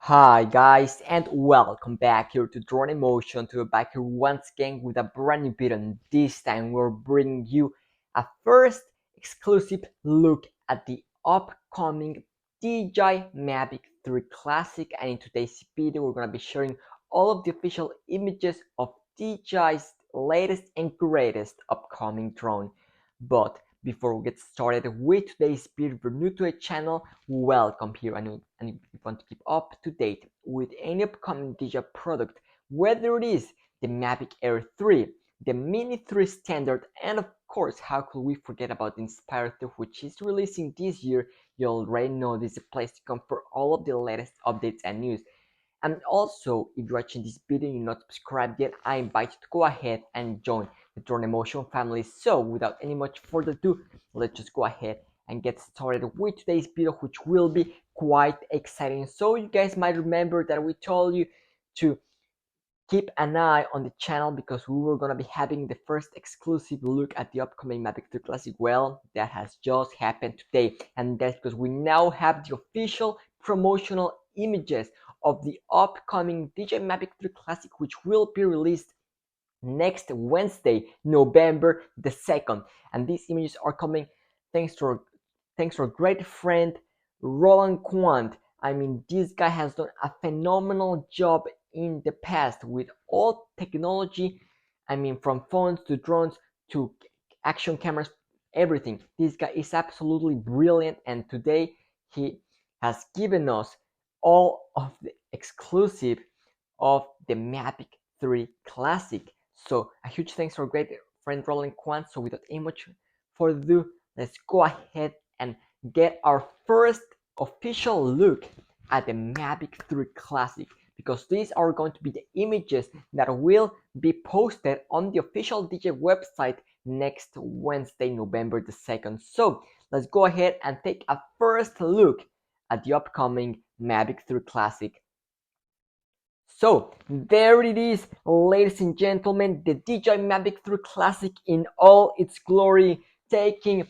Hi guys and welcome back here to Drone Emotion. To back here once again with a brand new video, and this time we're bringing you a first exclusive look at the upcoming DJI Mavic 3 Classic. And in today's video we're going to be sharing all of the official images of DJI's latest and greatest upcoming drone. But before we get started with today's video, if you're new to the channel, welcome here. And if you want to keep up to date with any upcoming DJI product, whether it is the Mavic Air 3, the Mini 3 Standard, and of course, how could we forget about the Inspire 2, which is releasing this year, you already know this is a place to come for all of the latest updates and news. And also, if you're watching this video and you're not subscribed yet, I invite you to go ahead and join the Drone Emotion family. So without any much further ado, let's just go ahead and get started with today's video, which will be quite exciting. So you guys might remember that we told you to keep an eye on the channel because we were going to be having the first exclusive look at the upcoming Mavic 3 Classic. Well, that has just happened today, and that's because we now have the official promotional images of the upcoming DJI Mavic 3 Classic, which will be released next Wednesday, November the 2nd. And these images are coming thanks to our great friend Roland Quant. I mean, this guy has done a phenomenal job in the past with all technology. I mean, from phones to drones to action cameras, everything. This guy is absolutely brilliant, and today he has given us all of the exclusive of the Mavic 3 Classic. So a huge thanks to our great friend Roland Quant. So without any much further ado, let's go ahead and get our first official look at the Mavic 3 Classic, because these are going to be the images that will be posted on the official DJI website next Wednesday, November the 2nd. So let's go ahead and take a first look at the upcoming Mavic 3 Classic. So there it is, ladies and gentlemen, the DJI Mavic 3 Classic in all its glory, taking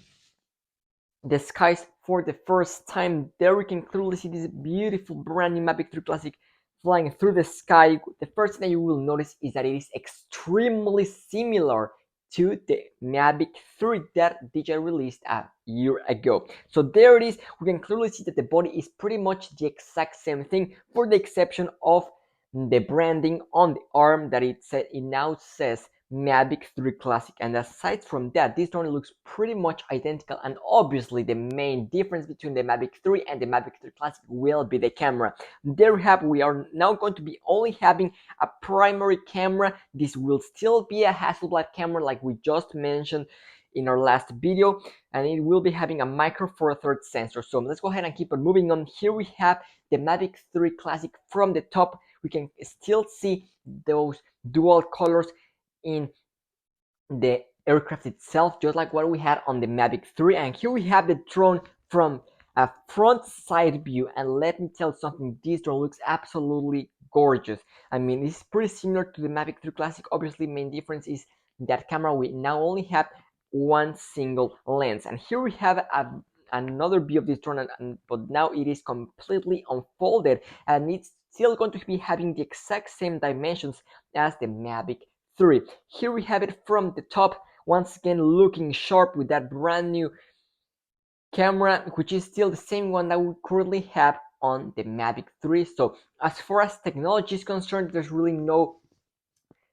the skies for the first time. There we can clearly see this beautiful brand new Mavic 3 Classic flying through the sky. The first thing that you will notice is that it is extremely similar to the Mavic 3 that DJI released a year ago. So there it is. We can clearly see that the body is pretty much the exact same thing, for the exception of the branding on the arm that it now says Mavic 3 Classic. And aside from that, this drone looks pretty much identical, and obviously the main difference between the Mavic 3 and the Mavic 3 Classic will be the camera. There we have, we are now going to be only having a primary camera. This will still be a Hasselblad camera like we just mentioned in our last video, and it will be having a micro four thirds sensor. So let's go ahead and keep on moving on. Here we have the Mavic 3 Classic. From the top we can still see those dual colors in the aircraft itself, just like what we had on the Mavic 3. And here we have the drone from a front side view, and let me tell you something, this drone looks absolutely gorgeous. I mean, it's pretty similar to the Mavic 3 Classic. Obviously, main difference is that camera, we now only have one single lens. And here we have another view of this drone, but now it is completely unfolded, and it's still going to be having the exact same dimensions as the Mavic 3. Here we have it from the top, once again looking sharp with that brand new camera, which is still the same one that we currently have on the Mavic 3. So as far as technology is concerned, there's really no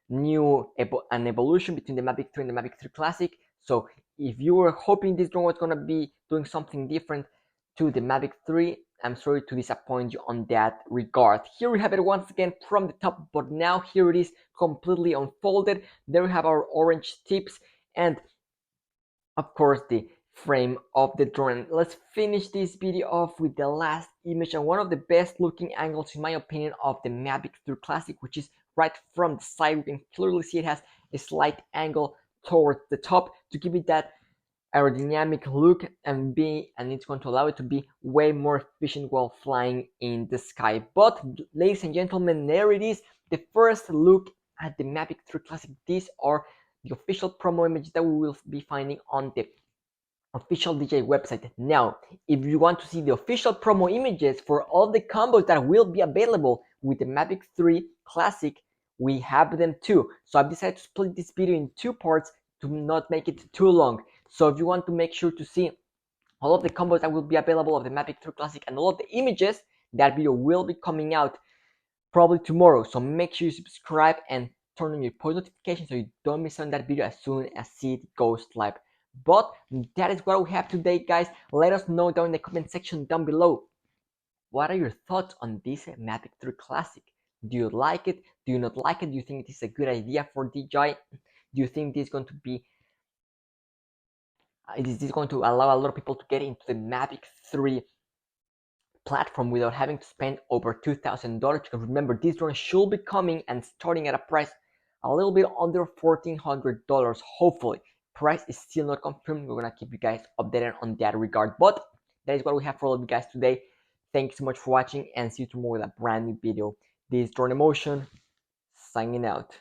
new evolution between the Mavic 3 and the Mavic 3 Classic. So if you were hoping this drone was going to be doing something different to the Mavic 3, I'm sorry to disappoint you on that regard. Here we have it once again from the top, but now here it is completely unfolded. There we have our orange tips and of course the frame of the drone. Let's finish this video off with the last image, and one of the best looking angles in my opinion of the Mavic 3 Classic, which is right from the side. We can clearly see it has a slight angle towards the top to give it that aerodynamic look, and it's going to allow it to be way more efficient while flying in the sky. But ladies and gentlemen, there it is, the first look at the Mavic 3 Classic. These are the official promo images that we will be finding on the official DJI website now. If you want to see the official promo images for all the combos that will be available with the Mavic 3 Classic, we have them too. So I've decided to split this video in two parts to not make it too long. So if you want to make sure to see all of the combos that will be available of the Mavic 3 Classic and all of the images, that video will be coming out probably tomorrow. So make sure you subscribe and turn on your post notifications so you don't miss on that video as soon as it goes live. But that is what we have today, guys. Let us know down in the comment section down below. What are your thoughts on this Mavic 3 Classic? Do you like it? Do you not like it? Do you think it is a good idea for DJI? Do you think this is going to be is this going to allow a lot of people to get into the Mavic 3 platform without having to spend over $2,000? Because remember, this drone should be coming and starting at a price a little bit under $1,400, hopefully. Price is still not confirmed. We're gonna keep you guys updated on that regard. But that is what we have for all of you guys today. Thank you so much for watching, and see you tomorrow with a brand new video. This is Drone Emotion, signing out.